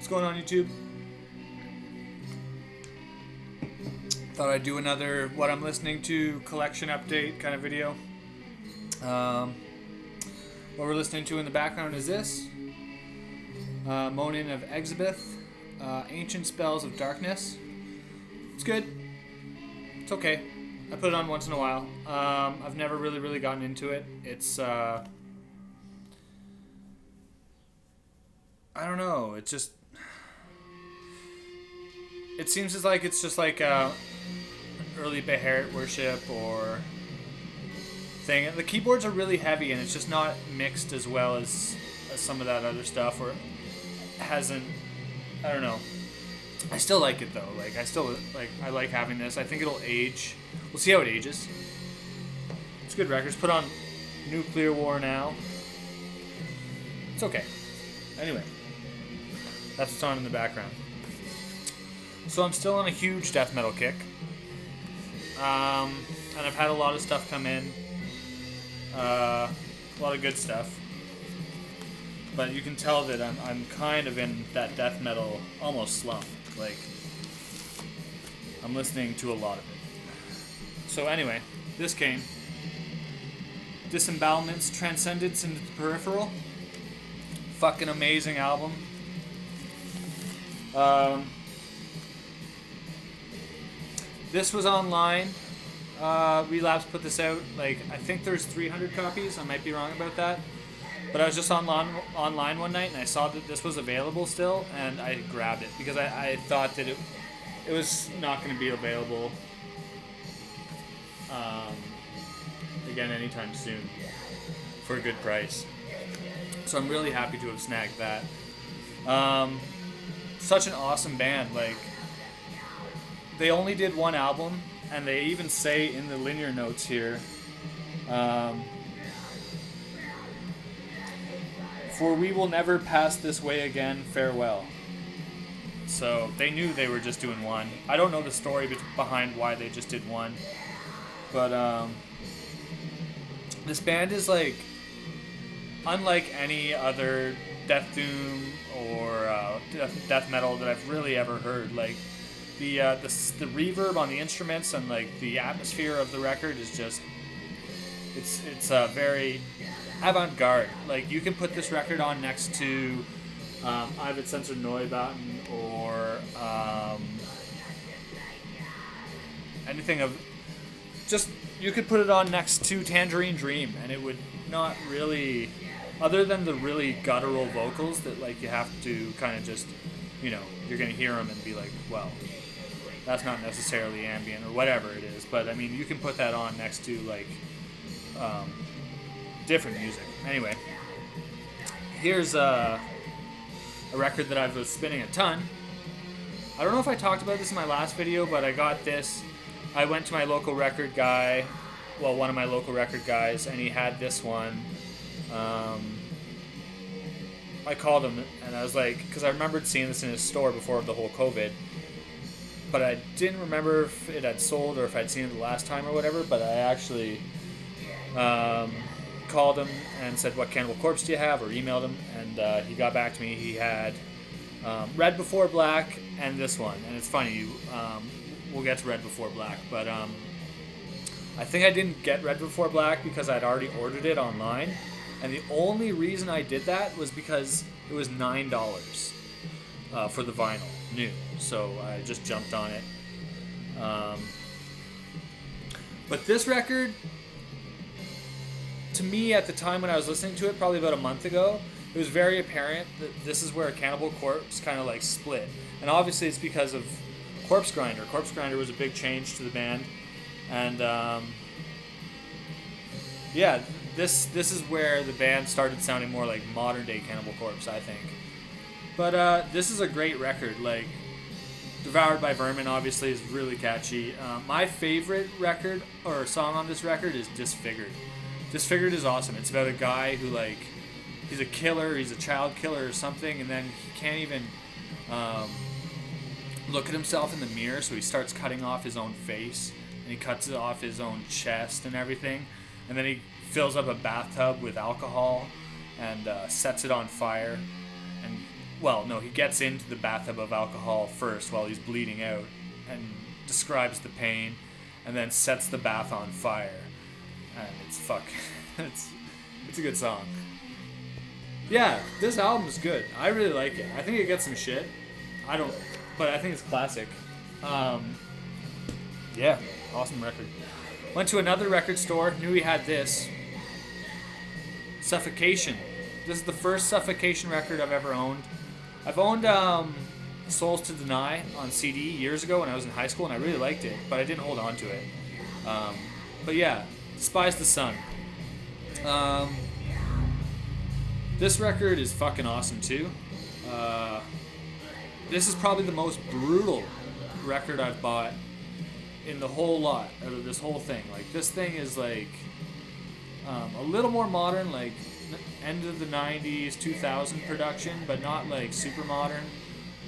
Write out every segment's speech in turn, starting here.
What's going on, YouTube? Thought I'd do another what I'm listening to collection update kind of video. What we're listening to in the background is this. Moaning of Exhibith, Ancient Spells of Darkness. It's good. It's okay. I put it on once in a while. I've never really gotten into it. It's, I don't know. It just, it seems as like it's just like early Beharit worship or thing. The keyboards are really heavy and it's just not mixed as well as some of that other stuff, or hasn't, I don't know. I still like it though. Like I like having this. I think it'll age. We'll see how it ages. It's good records. Put on Nuclear War now. It's okay. Anyway, that's what's on in the background. So I'm still on a huge death metal kick. And I've had a lot of stuff come in. A lot of good stuff. But you can tell that I'm kind of in that death metal almost slump. Like, I'm listening to a lot of it. So anyway, this came. Disembowelment's Transcendence into the Peripheral. Fucking amazing album. This was online. Relapse put this out. Like, I think there's 300 copies. I might be wrong about that. But I was just online one night and I saw that this was available still, and I grabbed it because I thought that it was not going to be available again anytime soon for a good price. So I'm really happy to have snagged that. Such an awesome band. Like, they only did one album, and they even say in the liner notes here, for we will never pass this way again, farewell. So they knew they were just doing one. I don't know the story behind why they just did one, but this band is like unlike any other death doom or death metal that I've really ever heard. Like the reverb on the instruments and like the atmosphere of the record is just it's very avant-garde. Like, you can put this record on next to Ivet Sensor Neubauten or anything of just, you could put it on next to Tangerine Dream and it would not really, other than the really guttural vocals that like you have to kind of just, you know, you're gonna hear them and be like, well, that's not necessarily ambient or whatever it is, but I mean, you can put that on next to like different music. Anyway, here's a record that I've been spinning a ton. I don't know if I talked about this in my last video, but I got this. I went to my local record guy, well, one of my local record guys, and he had this one. I called him and I was like, because I remembered seeing this in his store before the whole COVID, but I didn't remember if it had sold or if I'd seen it the last time or whatever, but I actually called him and said, what Cannibal Corpse do you have, or emailed him, and he got back to me. He had Red Before Black and this one, and it's funny, we'll get to Red Before Black, but I think I didn't get Red Before Black because I'd already ordered it online, and the only reason I did that was because it was $9 for the vinyl, new, so I just jumped on it. But this record, to me, at the time when I was listening to it, probably about a month ago, it was very apparent that this is where Cannibal Corpse kind of like split. And obviously it's because of Corpse Grinder. Corpse Grinder was a big change to the band. And yeah, this is where the band started sounding more like modern day Cannibal Corpse, I think. But this is a great record. Like, Devoured by Vermin obviously is really catchy. My favorite record or song on this record is Disfigured. Disfigured is awesome. It's about a guy who, like, he's a killer, he's a child killer or something, and then he can't even look at himself in the mirror, so he starts cutting off his own face, and he cuts off his own chest and everything, and then he fills up a bathtub with alcohol and sets it on fire, and well, no, he gets into the bathtub of alcohol first while he's bleeding out and describes the pain and then sets the bath on fire. And it's a good song. Yeah, this album is good. I really like it. I think it gets some shit. But I think it's classic. Yeah, awesome record. Went to another record store, knew he had this. Suffocation. This is the first Suffocation record I've ever owned. I've owned Souls to Deny on CD years ago when I was in high school, and I really liked it, but I didn't hold on to it. But yeah, Despise the Sun. This record is fucking awesome too. This is probably the most brutal record I've bought in the whole lot, out of this whole thing. Like, this thing is like a little more modern, like end of the 90s, 2000 production, but not like super modern.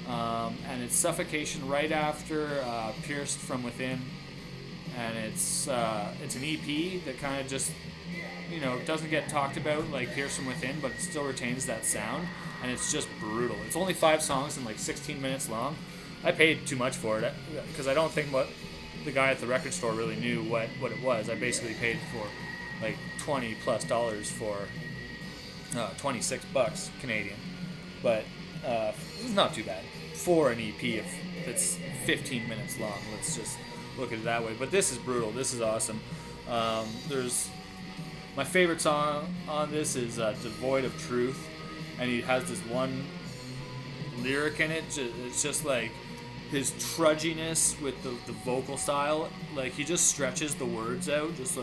And it's Suffocation right after Pierced from Within. And it's an EP that kind of just, doesn't get talked about like Pierced from Within, but it still retains that sound. And it's just brutal. It's only 5 songs and like 16 minutes long. I paid too much for it because I don't think the guy at the record store really knew what it was. I basically paid for like $20+ for $26 Canadian, but it's not too bad for an EP if it's 15 minutes long. Let's just look at it that way. But this is brutal. This is awesome. There's my favorite song on this is Devoid of Truth, and he has this one lyric in it. It's just like his trudginess with the vocal style. Like, he just stretches the words out, just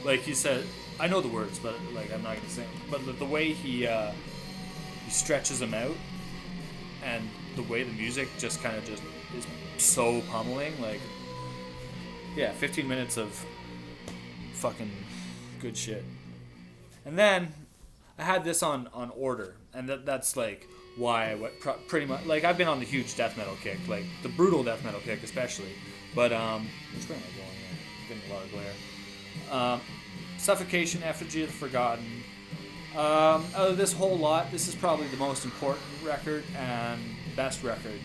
like he said. I know the words, but like I'm not gonna sing. But the way he stretches them out, and the way the music just kind of just is so pummeling. Like, yeah, 15 minutes of fucking good shit. And then I had this on order, and that's like why I went pretty much. Like, I've been on the huge death metal kick, like the brutal death metal kick especially. But which way am I going here? Getting a lot of glare. Suffocation, Effigy of the Forgotten. Out of this whole lot, this is probably the most important record and best record.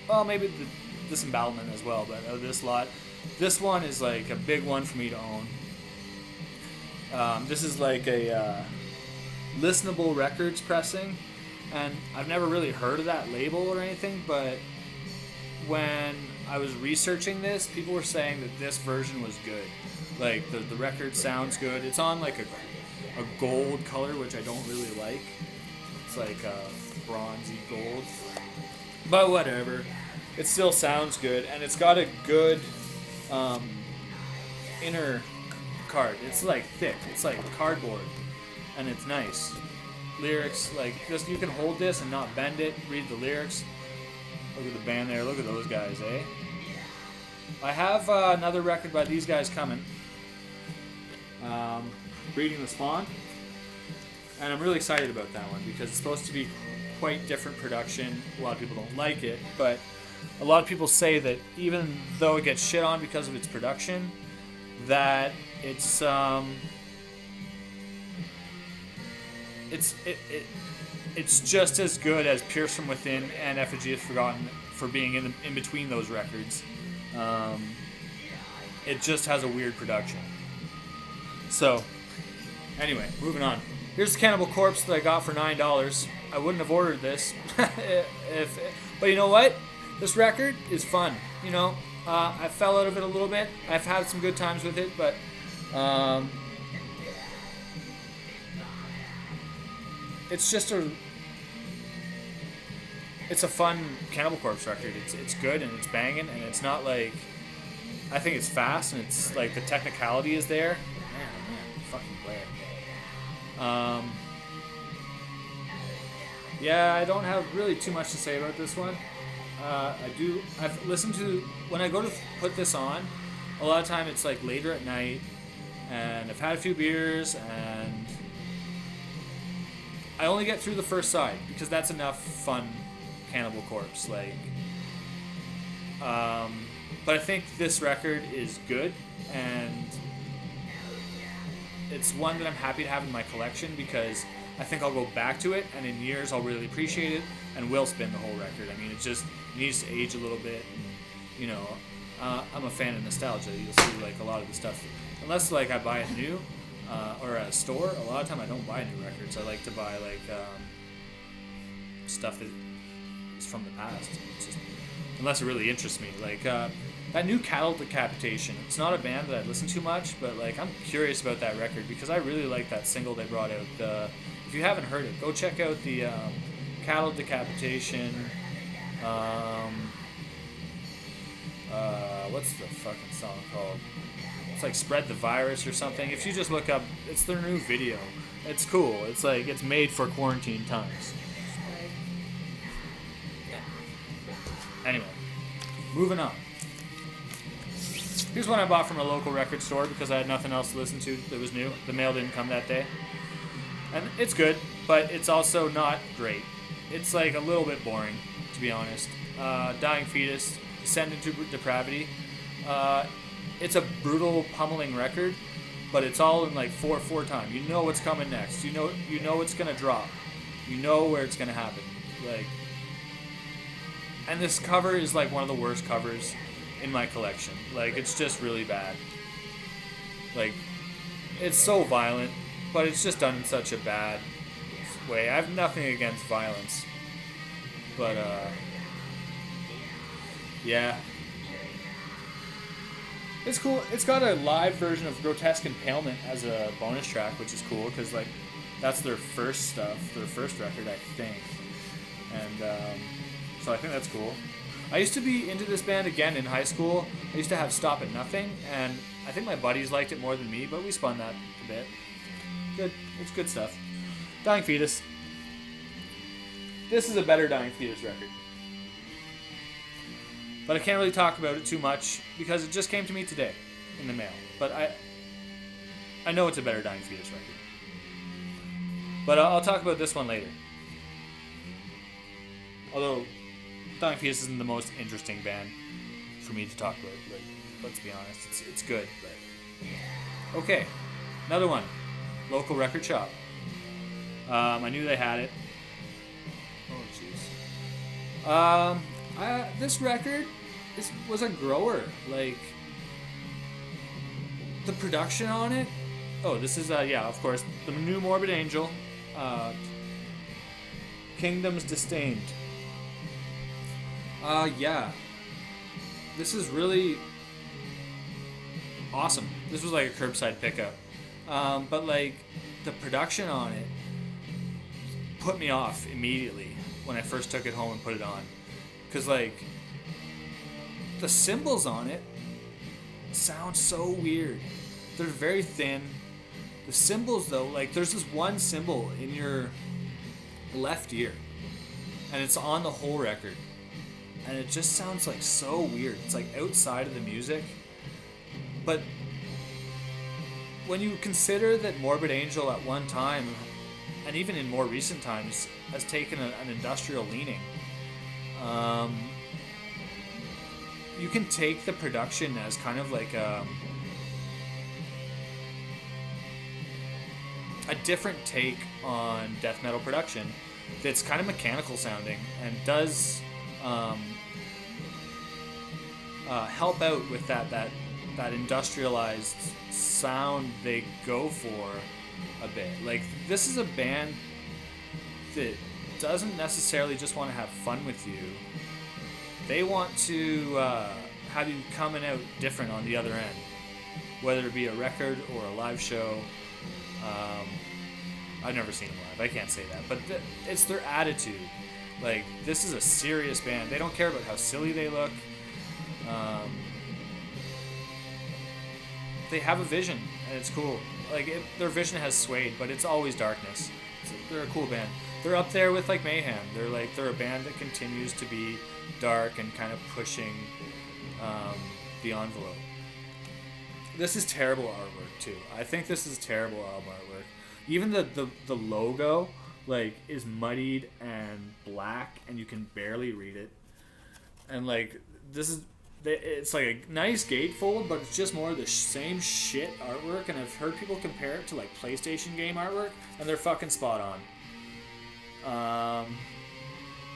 Well, maybe the Disembowelment as well, but out of this lot, this one is like a big one for me to own. This is like a Listenable Records pressing, and I've never really heard of that label or anything, but when I was researching this, people were saying that this version was good. Like, the record sounds good. It's on like a gold color, which I don't really like. It's like a bronzy gold, but whatever. It still sounds good, and it's got a good inner card. It's like thick. It's like cardboard, and it's nice. Lyrics, like, just you can hold this and not bend it. Read the lyrics. Look at the band there. Look at those guys, eh? I have another record by these guys coming. Breeding the Spawn. And I'm really excited about that one because it's supposed to be quite different production. A lot of people don't like it, but a lot of people say that even though it gets shit on because of its production, that it's just as good as Pierce from Within and Effigy of the Forgotten for being in between those records. It just has a weird production. So, anyway, moving on. Here's the Cannibal Corpse that I got for $9. I wouldn't have ordered this, but you know what? This record is fun. I fell out of it a little bit. I've had some good times with it, but it's just it's a fun Cannibal Corpse record. It's good and it's banging, and it's not like, I think it's fast, and it's like the technicality is there. Man, fucking play it. Yeah, I don't have really too much to say about this one. I've listened to, when I go to put this on, a lot of time it's like later at night, and I've had a few beers, and I only get through the first side because that's enough fun Cannibal Corpse. Like, but I think this record is good, and it's one that I'm happy to have in my collection because I think I'll go back to it, and in years I'll really appreciate it, and will spin the whole record. I mean, it just needs to age a little bit. And, you know, I'm a fan of nostalgia. You'll see like a lot of the stuff, unless like I buy it new or at a store. A lot of time I don't buy new records. I like to buy like stuff that is from the past. It's just, unless it really interests me, like that new Cattle Decapitation. It's not a band that I listen to much, but like I'm curious about that record because I really like that single they brought out. If you haven't heard it, go check out the Cattle Decapitation. What's the fucking song called? It's like Spread the Virus or something. If you just look up, it's their new video. It's cool. It's like it's made for quarantine times. Anyway, moving on. Here's one I bought from a local record store because I had nothing else to listen to that was new. The mail didn't come that day. And it's good, but it's also not great. It's like a little bit boring, to be honest. Dying Fetus, Descend into Depravity. It's a brutal, pummeling record, but it's all in like 4/4 time. You know what's coming next. You know it's gonna drop. You know where it's gonna happen. Like, and this cover is like one of the worst covers in my collection. Like, it's just really bad. Like, it's so violent, but it's just done in such a bad way. I have nothing against violence, but yeah, it's cool. It's got a live version of Grotesque Impalement as a bonus track, which is cool because like that's their first stuff, their first record, I think, and so I think that's cool. I used to be into this band again in high school. I used to have Stop at Nothing, and I think my buddies liked it more than me, but we spun that a bit. Good. It's good stuff. Dying Fetus. This is a better Dying Fetus record. But I can't really talk about it too much because it just came to me today in the mail. But I know it's a better Dying Fetus record. But I'll talk about this one later. Although Dying Fetus isn't the most interesting band for me to talk about. Like, let's be honest, it's good. But okay, another one. Local record shop. I knew they had it. Oh jeez. This record was a grower. Like, the production on it. Oh, this is yeah, of course, the new Morbid Angel. Kingdoms Disdained. Yeah. This is really awesome. This was like a curbside pickup. But like the production on it put me off immediately when I first took it home and put it on. Cause like the cymbals on it sound so weird. They're very thin. The cymbals though, like there's this one cymbal in your left ear and it's on the whole record. And it just sounds like so weird. It's like outside of the music. But when you consider that Morbid Angel at one time, and even in more recent times, has taken an industrial leaning, you can take the production as kind of like a different take on death metal production that's kind of mechanical sounding and does help out with that industrialized sound they go for a bit. Like, this is a band that doesn't necessarily just want to have fun with you. They want to have you coming out different on the other end, whether it be a record or a live show. I've never seen them live, I can't say that, but it's their attitude. Like, this is a serious band. They don't care about how silly they look. They have a vision, and it's cool. Like, their vision has swayed, but it's always darkness. They're a cool band. They're up there with, like, Mayhem. They're a band that continues to be dark and kind of pushing the envelope. This is terrible artwork, too. I think this is terrible album artwork. Even the logo, like, is muddied and black, and you can barely read it. And, like, this is it's like a nice gatefold, but it's just more of the same shit artwork. And I've heard people compare it to like PlayStation game artwork, and they're fucking spot on.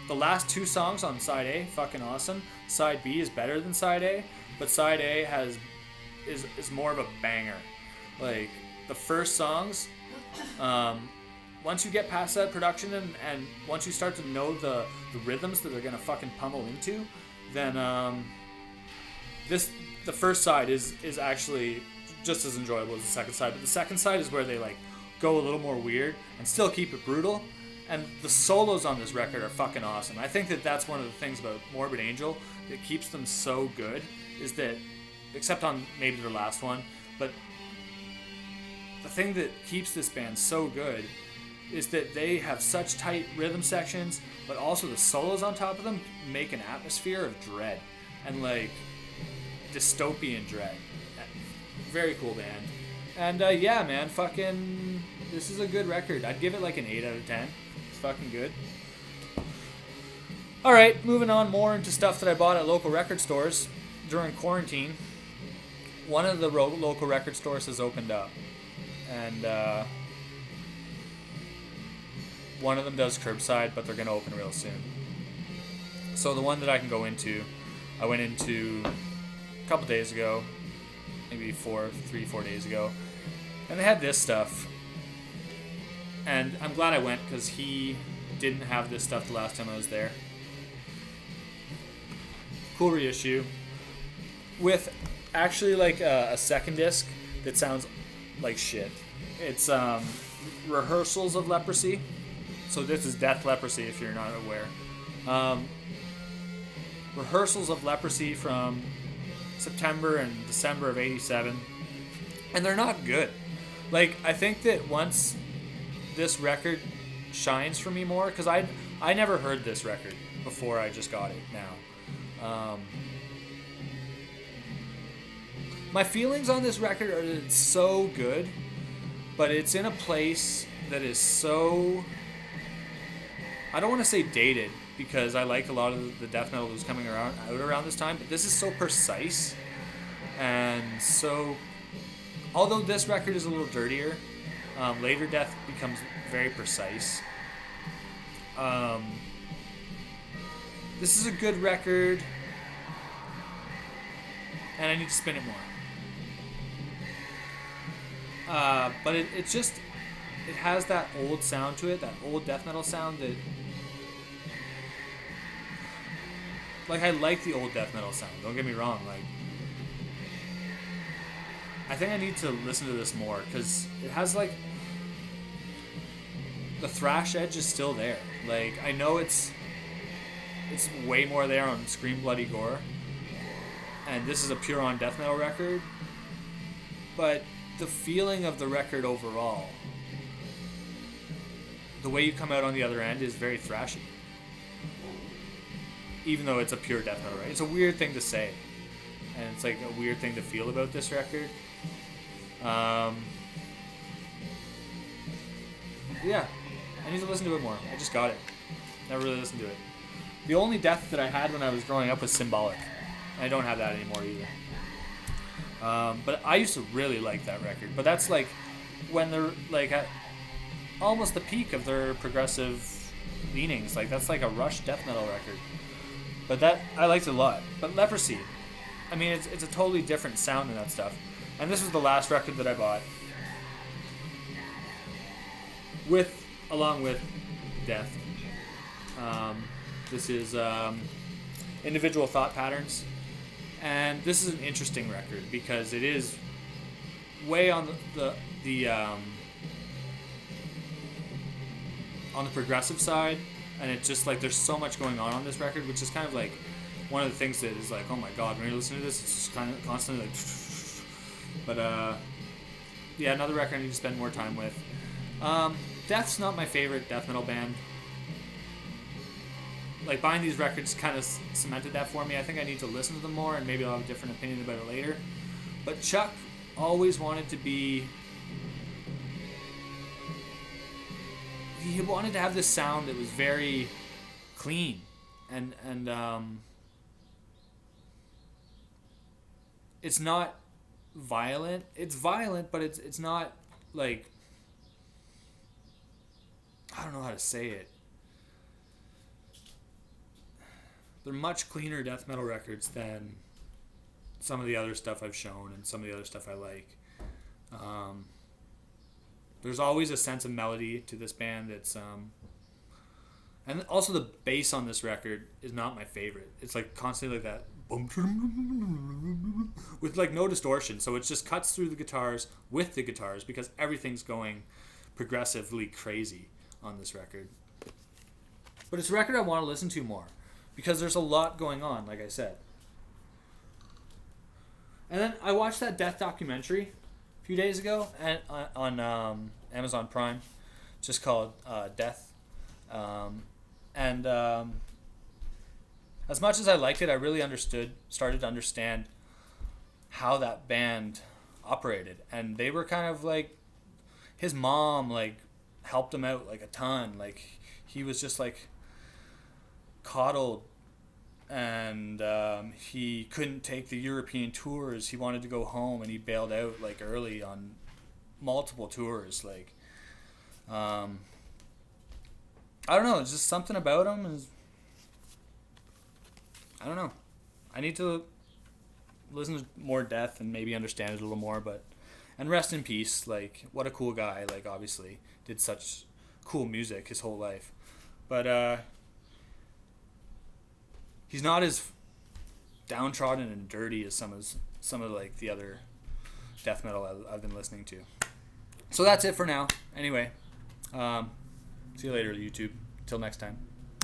The last two songs on side A, fucking awesome. Side B is better than side A, but side A is more of a banger. Like the first songs, once you get past that production and once you start to know the rhythms that they're gonna fucking pummel into, then the first side is actually just as enjoyable as the second side. But the second side is where they like go a little more weird and still keep it brutal. And the solos on this record are fucking awesome. I think that that's one of the things about Morbid Angel that keeps them so good, is that, except on maybe their last one, but the thing that keeps this band so good is that they have such tight rhythm sections, but also the solos on top of them make an atmosphere of dread and like dystopian dread. Very cool band. And yeah, man, fucking, this is a good record. I'd give it like an 8 out of 10. It's fucking good. Alright, moving on more into stuff that I bought at local record stores during quarantine. One of the local record stores has opened up. And one of them does curbside, but they're going to open real soon. So the one that I can go into, I went into a couple days ago, maybe 4 days ago, and they had this stuff. And I'm glad I went because he didn't have this stuff the last time I was there. Cool reissue with actually like a second disc that sounds like shit. It's Rehearsals of Leprosy. So this is Death Leprosy if you're not aware. Rehearsals of Leprosy from September and December of '87, and they're not good. Like, I think that once this record shines for me more, because I never heard this record before I just got it now. My feelings on this record are that it's so good, but it's in a place that is so, I don't want to say dated, because I like a lot of the death metal that was coming out around this time, but this is so precise, and so, although this record is a little dirtier, later Death becomes very precise. This is a good record, and I need to spin it more. But it has that old sound to it, that old death metal sound that, like, I like the old death metal sound, don't get me wrong, like, I think I need to listen to this more, because it has, like, the thrash edge is still there. Like, I know it's way more there on Scream Bloody Gore, and this is a pure on death metal record, but the feeling of the record overall, the way you come out on the other end is very thrashy, even though it's a pure death metal record. It's a weird thing to say, and it's like a weird thing to feel about this record. Yeah, I need to listen to it more. I just got it. Never really listened to it. The only death that I had when I was growing up was Symbolic. I don't have that anymore either. But I used to really like that record. But that's like when they're like at almost the peak of their progressive leanings. Like, that's like a Rush death metal record. But that, I liked it a lot. But Leprosy, I mean, it's a totally different sound than that stuff. And this was the last record that I bought, along with Death. This is Individual Thought Patterns, and this is an interesting record because it is way on the on the progressive side, and it's just like there's so much going on this record, which is kind of like one of the things that is like, oh my god, when you're listening to this, it's just kind of constantly like. But yeah, another record I need to spend more time with. Death's not my favorite death metal band. Like, buying these records kind of cemented that for me. I think I need to listen to them more, and maybe I'll have a different opinion about it later. But Chuck always wanted to be... He wanted to have this sound that was very clean. And it's not violent. It's violent, but it's not like, I don't know how to say it. They're much cleaner death metal records than some of the other stuff I've shown and some of the other stuff I like. There's always a sense of melody to this band. It's and also the bass on this record is not my favorite. It's like constantly like that with like no distortion, so it just cuts through the guitars with the guitars because everything's going progressively crazy on this record. But it's a record I want to listen to more because there's a lot going on, like I said. And then I watched that death documentary a few days ago and on Amazon Prime, just called Death. And as much as I liked it, I really started to understand how that band operated. And they were kind of like, his mom like helped him out like a ton. Like he was just like coddled, and he couldn't take the European tours. He wanted to go home, and he bailed out like early on multiple tours. Like, I don't know. It's just something about him. I don't know. I need to listen to more Death and maybe understand it a little more. And rest in peace. Like, what a cool guy. Like, obviously did such cool music his whole life. But he's not as downtrodden and dirty as some of like the other death metal I've been listening to. So that's it for now. Anyway, see you later, YouTube. Till next time.